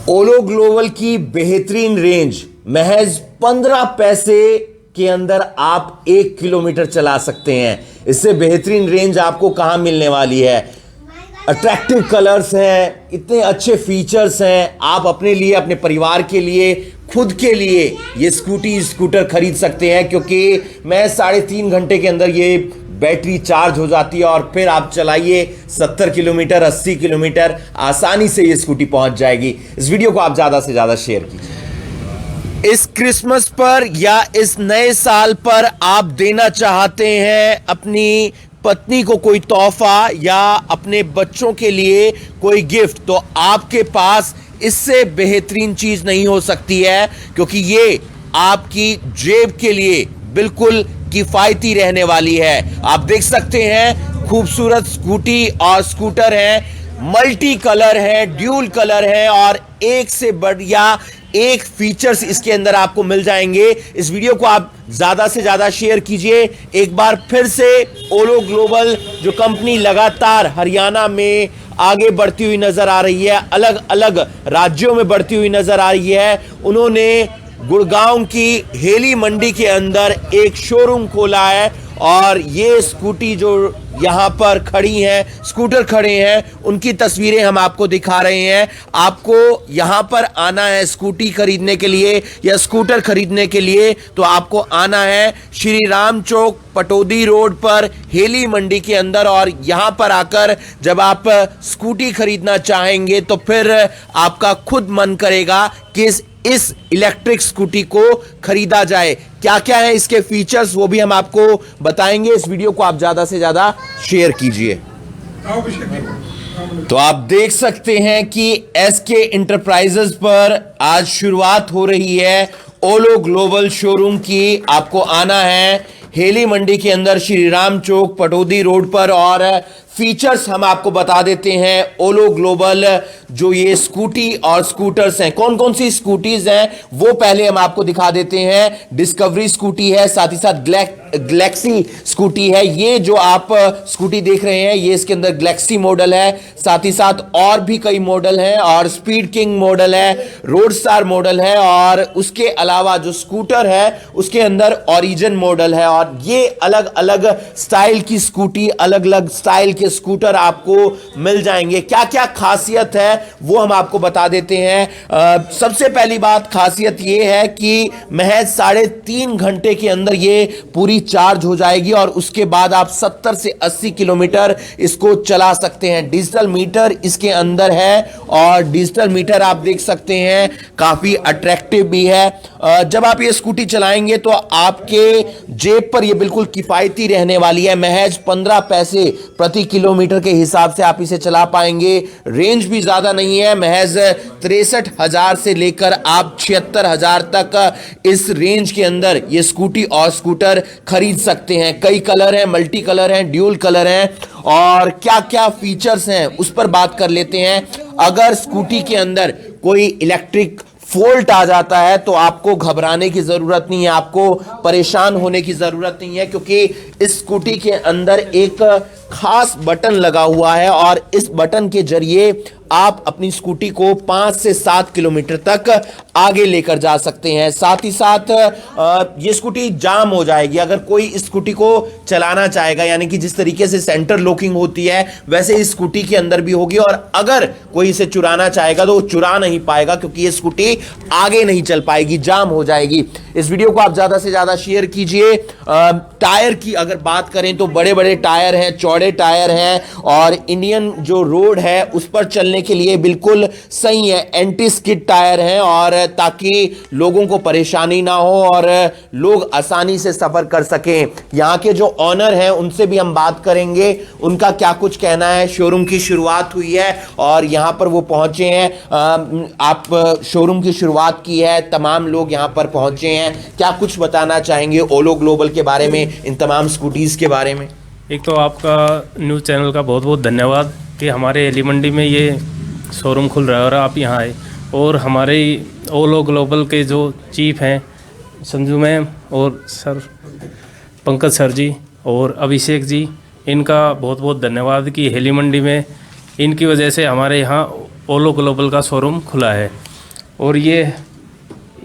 ओलो ग्लोबल की बेहतरीन रेंज महज 15 पैसे के अंदर आप 1 किलोमीटर चला सकते हैं। इससे बेहतरीन रेंज आपको कहां मिलने वाली है। अट्रैक्टिव कलर्स हैं, इतने अच्छे फीचर्स हैं। आप अपने लिए, अपने परिवार के लिए, खुद के लिए ये स्कूटर खरीद सकते हैं, क्योंकि मैं 3.5 घंटे के अंदर ये बैटरी चार्ज हो जाती है और फिर आप चलाइए 70 किलोमीटर 80 किलोमीटर आसानी से ये स्कूटी पहुंच जाएगी। इस वीडियो को आप ज़्यादा से ज़्यादा शेयर कीजिए। इस क्रिसमस पर या इस नए साल पर आप देना चाहते हैं अपनी पत्नी को कोई तोहफा या अपने बच्चों के लिए कोई गिफ्ट, तो आपके पास इससे बेहतरीन चीज़ नहीं हो सकती है, क्योंकि ये आपकी जेब के लिए बिल्कुल किफायती रहने वाली है। आप देख सकते हैं खूबसूरत स्कूटी और स्कूटर है, मल्टी कलर है, ड्यूल कलर है और एक से बढ़िया एक फीचर्स इसके अंदर आपको मिल जाएंगे। इस वीडियो को आप ज्यादा से ज्यादा शेयर कीजिए। एक बार फिर से ओलो ग्लोबल जो कंपनी लगातार हरियाणा में आगे बढ़ती हुई नजर आ रही है, अलग अलग राज्यों में बढ़ती हुई नजर आ रही है। उन्होंने गुड़गांव की हेली मंडी के अंदर एक शोरूम खोला है और ये स्कूटी जो यहाँ पर खड़ी हैं, स्कूटर खड़े हैं, उनकी तस्वीरें हम आपको दिखा रहे हैं। आपको यहाँ पर आना है स्कूटी खरीदने के लिए या स्कूटर खरीदने के लिए, तो आपको आना है श्री राम चौक पटौदी रोड पर हेली मंडी के अंदर। और यहाँ पर आकर जब आप स्कूटी खरीदना चाहेंगे तो फिर आपका खुद मन करेगा कि इस इलेक्ट्रिक स्कूटी को खरीदा जाए। क्या क्या है इसके फीचर्स वो भी हम आपको बताएंगे। इस वीडियो को आप ज्यादा से ज्यादा शेयर कीजिए। तो आप देख सकते हैं कि एसके इंटरप्राइजेज पर आज शुरुआत हो रही है ओलो ग्लोबल शोरूम की। आपको आना है हेली मंडी के अंदर श्री राम चौक पटौदी रोड पर। और फीचर्स हम आपको बता देते हैं ओलो ग्लोबल जो ये स्कूटी और स्कूटर्स हैं, कौन कौन सी स्कूटीज हैं वो पहले हम आपको दिखा देते हैं। डिस्कवरी स्कूटी है, साथ ही साथ गैलेक्सी स्कूटी है। ये जो आप स्कूटी देख रहे हैं ये इसके अंदर गैलेक्सी मॉडल है, साथ ही साथ और भी कई मॉडल हैं और स्पीड किंग मॉडल है, रोड स्टार मॉडल है और उसके अलावा जो स्कूटर है उसके अंदर ओरिजिन मॉडल है। और ये अलग अलग स्टाइल की स्कूटी, अलग अलग स्टाइल के स्कूटर आपको मिल जाएंगे। क्या क्या खासियत है वो हम आपको बता देते हैं। सबसे पहली बात खासियत ये है कि महज 3.5 घंटे के अंदर ये पूरी चार्ज हो जाएगी और उसके बाद आप 70 से 80 किलोमीटर इसको चला सकते हैं। डिजिटल मीटर इसके अंदर है और डिजिटल मीटर आप देख सकते हैं काफी अट्रैक्टिव भी है। जब आप ये स्कूटी चलाएंगे तो आपके जेब पर ये बिल्कुल किफायती रहने वाली है। महज 15 पैसे प्रति किलोमीटर के हिसाब से आप इसे चला पाएंगे। रेंज भी ज्यादा नहीं है, महज 63,000 से लेकर आप 76,000 तक इस रेंज के अंदर ये स्कूटी और स्कूटर खरीद सकते हैं। कई कलर हैं, मल्टी कलर हैं, ड्यूल कलर हैं और क्या क्या फीचर्स हैं उस पर बात कर लेते हैं। अगर स्कूटी के अंदर कोई इलेक्ट्रिक फॉल्ट आ जाता है तो आपको घबराने की जरूरत नहीं है, आपको परेशान होने की जरूरत नहीं है, क्योंकि इस स्कूटी के अंदर एक खास बटन लगा हुआ है और इस बटन के जरिए आप अपनी स्कूटी को 5 से 7 किलोमीटर तक आगे लेकर जा सकते हैं। साथ ही साथ ये स्कूटी जाम हो जाएगी अगर कोई इस स्कूटी को चलाना चाहेगा, यानी कि जिस तरीके से सेंटर लॉकिंग होती है वैसे इस स्कूटी के अंदर भी होगी। और अगर कोई इसे चुराना चाहेगा तो वो चुरा नहीं पाएगा, क्योंकि ये स्कूटी आगे नहीं चल पाएगी, जाम हो जाएगी। इस वीडियो को आप ज्यादा से ज्यादा शेयर कीजिए। टायर की अगर बात करें तो बड़े बड़े टायर हैं, चौड़े टायर हैं और इंडियन जो रोड है उस पर चलने के लिए बिल्कुल सही है। एंटी स्किड टायर हैं और ताकि लोगों को परेशानी ना हो और लोग आसानी से सफर कर सकें। यहां के जो ऑनर हैं उनसे भी हम बात करेंगे, उनका क्या कुछ कहना है। शोरूम की शुरुआत हुई है और यहां पर वो पहुंचे हैं। आप शोरूम की शुरुआत की है, तमाम लोग यहां पर पहुंचे हैं। क्या कुछ बताना चाहेंगे ओलो ग्लोबल के बारे में, इन तमाम स्कूटीज के बारे में? एक तो आपका न्यूज़ चैनल का बहुत बहुत धन्यवाद कि हमारे हेली मंडी में ये शोरूम खुल रहा है और आप यहाँ आए। और हमारे ओलो ग्लोबल के जो चीफ हैं संजू मैम और सर पंकज सर जी और अभिषेक जी, इनका बहुत बहुत धन्यवाद कि हेली मंडी में इनकी वजह से हमारे यहाँ ओलो ग्लोबल का शोरूम खुला है। और ये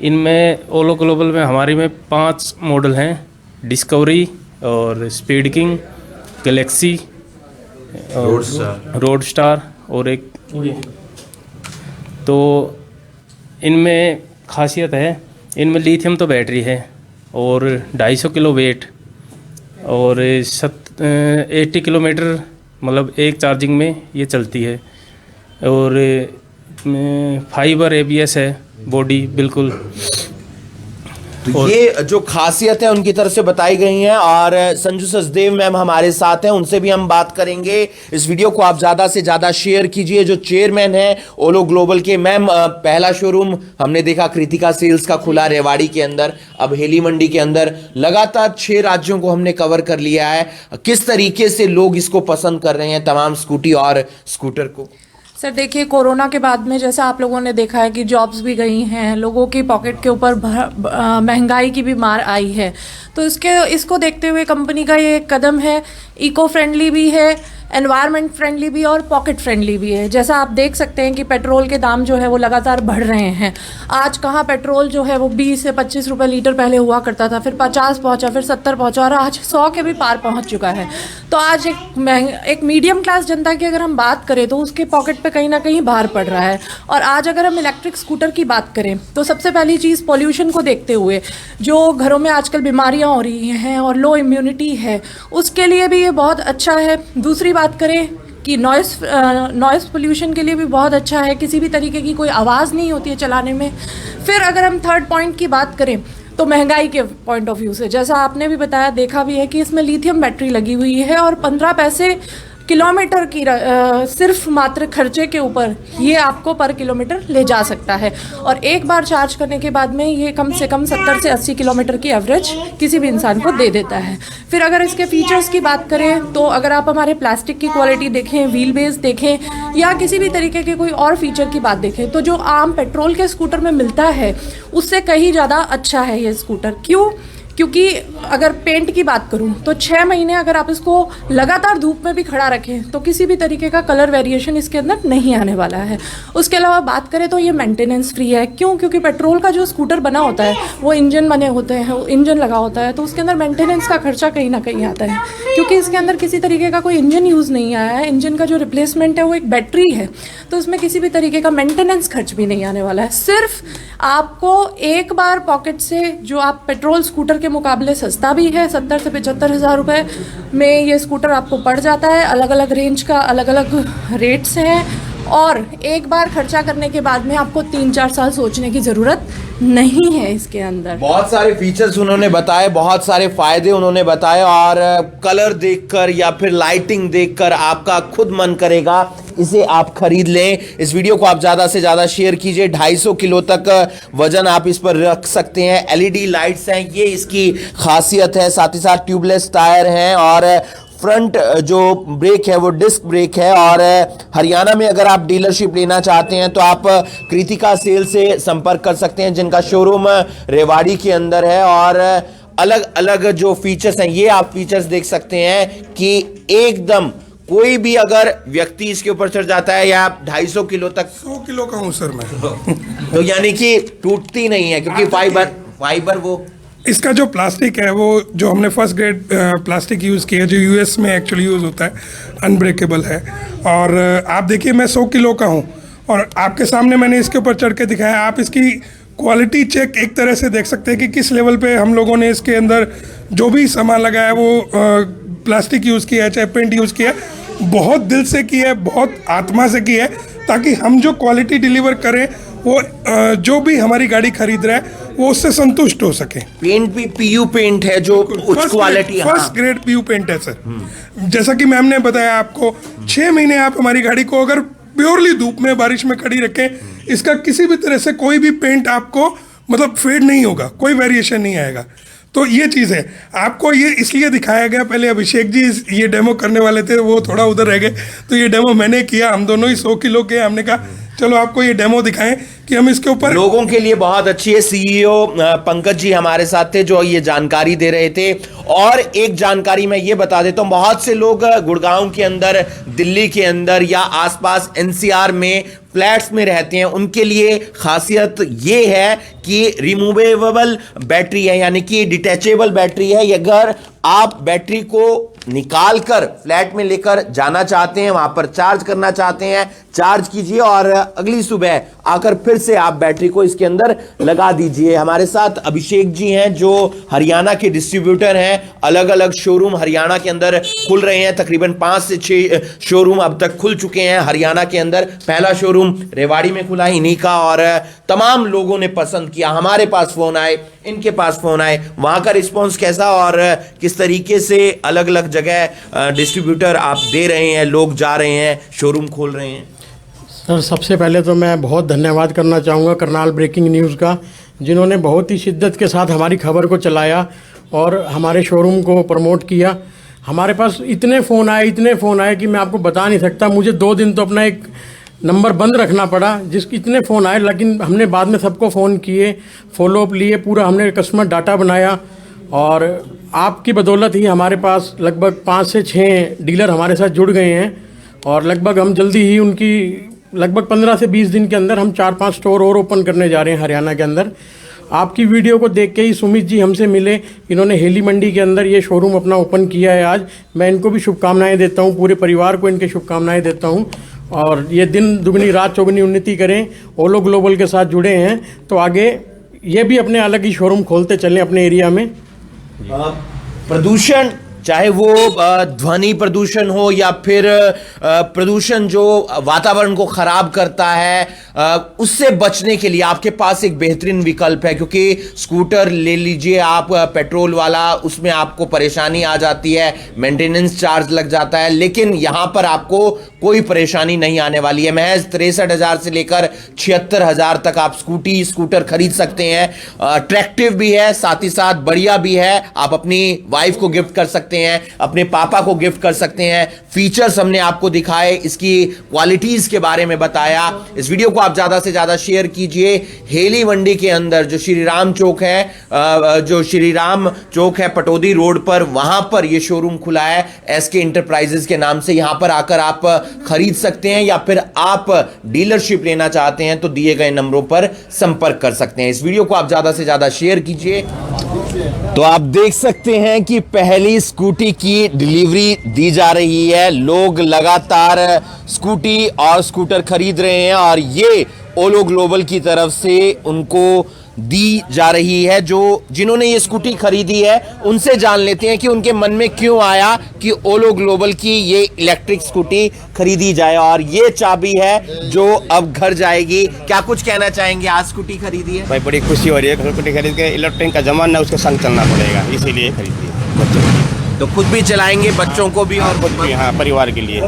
इनमें ओलो ग्लोबल में हमारी में 5 मॉडल हैं, डिस्कवरी और स्पीड किंग, गैलेक्सी और रोड स्टार और एक ये। तो इनमें खासियत है, इनमें लिथियम तो बैटरी है और 250 किलो वेट और 80 किलोमीटर मतलब एक चार्जिंग में ये चलती है। और फाइबर ABS है, बॉडी बिल्कुल। तो ये जो खासियत है उनकी तरफ से बताई गई हैं। और संजू सचदेव मैम हमारे साथ हैं, उनसे भी हम बात करेंगे। इस वीडियो को आप ज्यादा से ज्यादा शेयर कीजिए। जो चेयरमैन है ओलो ग्लोबल के, मैम पहला शोरूम हमने देखा कृतिका सेल्स का खुला रेवाड़ी के अंदर, अब हेली मंडी के अंदर लगातार 6 राज्यों को हमने कवर कर लिया है। किस तरीके से लोग इसको पसंद कर रहे हैं, तमाम स्कूटी और स्कूटर को? सर देखिए, कोरोना के बाद में जैसा आप लोगों ने देखा है कि जॉब्स भी गई हैं, लोगों की पॉकेट के ऊपर महंगाई की भी मार आई है। तो इसको देखते हुए कंपनी का ये कदम है, इको फ्रेंडली भी है, एनवायरनमेंट फ्रेंडली भी और पॉकेट फ्रेंडली भी है। जैसा आप देख सकते हैं कि पेट्रोल के दाम जो है वो लगातार बढ़ रहे हैं। आज कहाँ पेट्रोल जो है वो 20 से 25 रुपए लीटर पहले हुआ करता था, फिर 50 पहुँचा, फिर 70 पहुँचा और आज 100 के भी पार पहुँच चुका है। तो आज एक मीडियम क्लास जनता की अगर हम बात करें तो उसके पॉकेट पे कहीं ना कहीं भार पड़ रहा है। और आज अगर हम इलेक्ट्रिक स्कूटर की बात करें तो सबसे पहली चीज़ पॉल्यूशन को देखते हुए, जो घरों में आजकल बीमारियाँ हो रही हैं और लो इम्यूनिटी है, उसके लिए भी ये बहुत अच्छा है। दूसरी बात करें कि नॉइस पोल्यूशन के लिए भी बहुत अच्छा है, किसी भी तरीके की कोई आवाज़ नहीं होती है चलाने में। फिर अगर हम थर्ड पॉइंट की बात करें तो महंगाई के पॉइंट ऑफ व्यू से, जैसा आपने भी बताया, देखा भी है कि इसमें लिथियम बैटरी लगी हुई है और 15 पैसे किलोमीटर की सिर्फ मात्र खर्चे के ऊपर ये आपको पर किलोमीटर ले जा सकता है। और एक बार चार्ज करने के बाद में ये कम से कम 70 से 80 किलोमीटर की एवरेज किसी भी इंसान को दे देता है। फिर अगर इसके फीचर्स की बात करें तो अगर आप हमारे प्लास्टिक की क्वालिटी देखें, व्हील बेस देखें या किसी भी तरीके के कोई और फीचर की बात देखें तो जो आम पेट्रोल के स्कूटर में मिलता है उससे कहीं ज़्यादा अच्छा है ये स्कूटर। क्यों? क्योंकि अगर पेंट की बात करूं तो 6 महीने अगर आप इसको लगातार धूप में भी खड़ा रखें तो किसी भी तरीके का कलर वेरिएशन इसके अंदर नहीं आने वाला है। उसके अलावा बात करें तो ये मेंटेनेंस फ्री है। क्यों? क्योंकि पेट्रोल का जो स्कूटर बना होता है वो इंजन बने होते हैं, इंजन लगा होता है, तो उसके अंदर मेंटेनेंस का खर्चा कहीं ना कहीं आता है। क्योंकि इसके अंदर किसी तरीके का कोई इंजन यूज़ नहीं आया है, इंजन का जो रिप्लेसमेंट है वो एक बैटरी है, तो इसमें किसी भी तरीके का मेंटेनेंस खर्च भी नहीं आने वाला है। सिर्फ आपको एक बार पॉकेट से, जो आप पेट्रोल स्कूटर के मुकाबले सस्ता भी है, 70 से 75 हज़ार रुपये में ये स्कूटर आपको पड़ जाता है। अलग अलग रेंज का अलग अलग रेट्स हैं और एक बार खर्चा करने के बाद में आपको 3-4 साल सोचने की ज़रूरत नहीं है इसके अंदर। बहुत सारे फीचर्स उन्होंने बताए, बहुत सारे फायदे उन्होंने बताए और कलर देखकर या फिर लाइटिंग देखकर आपका खुद मन करेगा इसे आप खरीद लें। इस वीडियो को आप ज्यादा से ज्यादा शेयर कीजिए। 250 किलो तक वजन आप इस पर रख सकते हैं। LED लाइट्स हैं, ये इसकी खासियत है। साथ ही साथ ट्यूबलेस टायर हैं और फ्रंट जो ब्रेक है वो डिस्क ब्रेक है। और हरियाणा में अगर आप डीलरशिप लेना चाहते हैं तो आप कृतिका सेल से संपर्क कर सकते हैं, जिनका शोरूम रेवाड़ी के अंदर है। और अलग अलग जो फीचर्स हैं, ये आप फीचर्स देख सकते हैं कि एकदम कोई भी अगर व्यक्ति इसके ऊपर चढ़ जाता है या 250 किलो तक, 100 किलो का हूँ सर मैं तो यानी कि टूटती नहीं है, क्योंकि फाइबर वो इसका जो प्लास्टिक है वो जो हमने फर्स्ट ग्रेड प्लास्टिक यूज़ किया है, जो US में एक्चुअली यूज़ होता है, अनब्रेकेबल है। और आप देखिए मैं 100 किलो का हूँ और आपके सामने मैंने इसके ऊपर चढ़ के दिखाया। आप इसकी क्वालिटी चेक एक तरह से देख सकते हैं कि किस लेवल पे हम लोगों ने इसके अंदर जो भी सामान लगाया वो प्लास्टिक यूज़ किया है, चाहे पेंट यूज़ किया है, बहुत दिल से किया है, बहुत आत्मा से किया है, ताकि हम जो क्वालिटी डिलीवर करें वो जो भी हमारी गाड़ी खरीद रहा है वो उससे संतुष्ट हो सके। पेंट भी PU पेंट है जो उच्च quality, first grade PU paint है सर। जैसा कि मैम ने बताया आपको, 6 महीने आप हमारी गाड़ी को अगर प्योरली धूप में बारिश में खड़ी रखें, इसका किसी भी तरह से कोई भी पेंट आपको मतलब फेड नहीं होगा, कोई वेरिएशन नहीं आएगा। तो ये चीज़ है, आपको ये इसलिए दिखाया गया। पहले अभिषेक जी ये डेमो करने वाले थे, वो थोड़ा उधर रह गए, तो ये डेमो मैंने किया। हम दोनों ही 100 किलो के, हमने कहा चलो आपको ये डेमो दिखाएं कि हम इसके ऊपर, लोगों के लिए बहुत अच्छी है। CEO पंकज जी हमारे साथ थे जो ये जानकारी दे रहे थे। और एक जानकारी मैं ये बता देता हूं, बहुत से लोग गुड़गांव के अंदर, दिल्ली के अंदर या आसपास एनसीआर में फ्लैट्स में रहते हैं, उनके लिए खासियत ये है कि रिमूवेबल बैटरी है, यानी कि डिटैचेबल बैटरी है। ये अगर आप बैटरी को निकाल कर फ्लैट में लेकर जाना चाहते हैं, वहां पर चार्ज करना चाहते हैं, चार्ज कीजिए और अगली सुबह आकर फिर से आप बैटरी को इसके अंदर लगा दीजिए। हमारे साथ अभिषेक जी हैं जो हरियाणा के डिस्ट्रीब्यूटर हैं। अलग अलग शोरूम हरियाणा के अंदर खुल रहे हैं, तकरीबन 5 से 6 शोरूम अब तक खुल चुके हैं हरियाणा के अंदर। पहला शोरूम रेवाड़ी में खुला इन्हीं का, और तमाम लोगों ने पसंद किया। हमारे पास फोन आए, इनके पास फोन आए, वहां का रिस्पांस कैसा और किस तरीके से अलग अलग जगह डिस्ट्रीब्यूटर आप दे रहे हैं, लोग जा रहे हैं, शोरूम खोल रहे हैं। सर, सबसे पहले तो मैं बहुत धन्यवाद करना चाहूँगा करनाल ब्रेकिंग न्यूज़ का, जिन्होंने बहुत ही शिद्दत के साथ हमारी खबर को चलाया और हमारे शोरूम को प्रमोट किया। हमारे पास इतने फ़ोन आए कि मैं आपको बता नहीं सकता। मुझे 2 दिन तो अपना एक नंबर बंद रखना पड़ा, जिसके इतने फ़ोन आए, लेकिन हमने बाद में सबको फ़ोन किए, फॉलोअप लिए, पूरा हमने कस्टमर डाटा बनाया और आपकी बदौलत ही हमारे पास लगभग 5 से 6 डीलर हमारे साथ जुड़ गए हैं और लगभग हम जल्दी ही उनकी लगभग 15 से 20 दिन के अंदर हम 4-5 स्टोर और ओपन करने जा रहे हैं हरियाणा के अंदर। आपकी वीडियो को देख के ही सुमित जी हमसे मिले, इन्होंने हेली मंडी के अंदर ये शोरूम अपना ओपन किया है आज। मैं इनको भी शुभकामनाएं देता हूँ, पूरे परिवार को इनके शुभकामनाएं देता हूँ और ये दिन दुगनी रात चौगुनी उन्नति करें। ओलो ग्लोबल के साथ जुड़े हैं तो आगे ये भी अपने अलग ही शोरूम खोलते चलें अपने एरिया में। प्रदूषण, चाहे वो ध्वनि प्रदूषण हो या फिर प्रदूषण जो वातावरण को खराब करता है, उससे बचने के लिए आपके पास एक बेहतरीन विकल्प है। क्योंकि स्कूटर ले लीजिए आप पेट्रोल वाला, उसमें आपको परेशानी आ जाती है, मेंटेनेंस चार्ज लग जाता है, लेकिन यहां पर आपको कोई परेशानी नहीं आने वाली है। महज 63,000 से लेकर 76,000 तक आप स्कूटर खरीद सकते हैं। अट्रैक्टिव भी है, साथ ही साथ बढ़िया भी है। आप अपनी वाइफ को गिफ्ट कर सकते हैं, अपने पापा को गिफ्ट कर सकते हैं। फीचर्स हमने आपको दिखाए, इसकी क्वालिटीज के बारे में बताया। इस वीडियो को आप ज्यादा से ज्यादा शेयर कीजिए। हेली मंडी के अंदर जो श्री राम चौक है पटौदी रोड पर, वहां पर यह शोरूम खुला है एसके इंटरप्राइजेज के नाम से। यहां पर आकर आप खरीद सकते हैं या फिर आप डीलरशिप लेना चाहते हैं तो दिए गए नंबरों पर संपर्क कर सकते हैं। इस वीडियो को आप ज्यादा से ज्यादा शेयर कीजिए। तो आप देख सकते हैं कि पहली स्कूटी की डिलीवरी दी जा रही है। लोग लगातार स्कूटी और स्कूटर खरीद रहे हैं और ये ओलो ग्लोबल की तरफ से उनको दी जा रही है। जिन्होंने ये स्कूटी खरीदी है उनसे जान लेते हैं कि उनके मन में क्यों आया कि ओलो ग्लोबल की ये इलेक्ट्रिक स्कूटी खरीदी जाए, और ये चाबी है जो अब घर जाएगी। क्या कुछ कहना चाहेंगे? आज स्कूटी खरीदी है भाई, बड़ी खुशी हो रही है स्कूटी खरीद के। इलेक्ट्रिक का जमाना है, उसके संग चलना पड़ेगा, इसीलिए खरीदी है बच्चों की। तो खुद भी चलाएंगे, बच्चों को भी और खुद भी, हाँ, परिवार के लिए।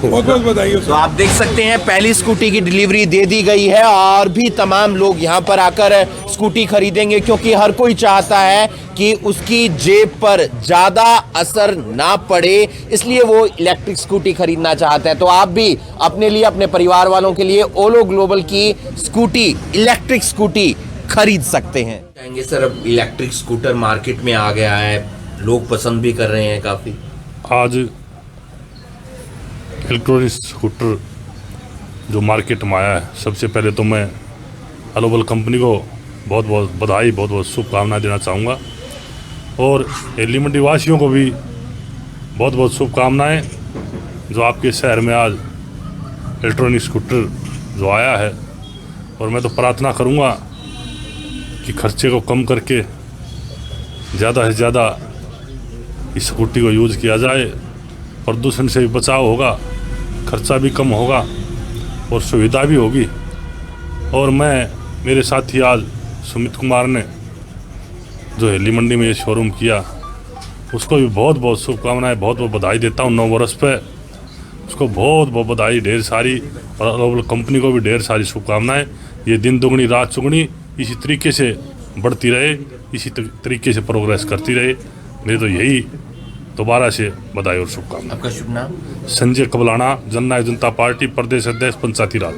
बहुत बहुत बधाई हो तो आप देख सकते हैं पहली स्कूटी की डिलीवरी दे दी गई है और भी तमाम लोग यहां पर आकर स्कूटी खरीदेंगे, क्योंकि हर कोई चाहता है कि उसकी जेब पर ज्यादा असर ना पड़े, इसलिए वो इलेक्ट्रिक स्कूटी खरीदना चाहता है। तो आप भी अपने लिए, अपने परिवार वालों के लिए ओलो ग्लोबल की स्कूटी, इलेक्ट्रिक स्कूटी खरीद सकते हैं। कहेंगे सर, अब इलेक्ट्रिक स्कूटर मार्केट में आ गया है, लोग पसंद भी कर रहे हैं काफी। आज इलेक्ट्रॉनिक स्कूटर जो मार्केट में आया है, सबसे पहले तो मैं ग्लोबल कंपनी को बहुत बहुत बधाई, बहुत बहुत शुभकामनाएं देना चाहूँगा और हेली मंडी वासियों को भी बहुत बहुत शुभकामनाएं जो आपके शहर में आज इलेक्ट्रॉनिक स्कूटर जो आया है। और मैं तो प्रार्थना करूँगा कि खर्चे को कम करके ज़्यादा से ज़्यादा इस स्कूटी को यूज़ किया जाए। प्रदूषण से भी बचाव होगा, खर्चा भी कम होगा और सुविधा भी होगी। और मेरे साथी आज सुमित कुमार ने जो हेली मंडी में ये शोरूम किया, उसको भी बहुत बहुत शुभकामनाएं, बहुत बहुत बधाई देता हूँ 9 वर्ष पे। उसको बहुत बहुत बधाई ढेर सारी, और ग्लोबल कंपनी को भी ढेर सारी शुभकामनाएं। ये दिन दुगनी रात चुगनी इसी तरीके से बढ़ती रहे, इसी तरीके से प्रोग्रेस करती रहे। मेरे तो यही दोबारा से बधाई और शुभकामनाएं। आपका शुभ नाम? संजय कबलाना, जननायक जनता पार्टी प्रदेश अध्यक्ष पंचायती राज।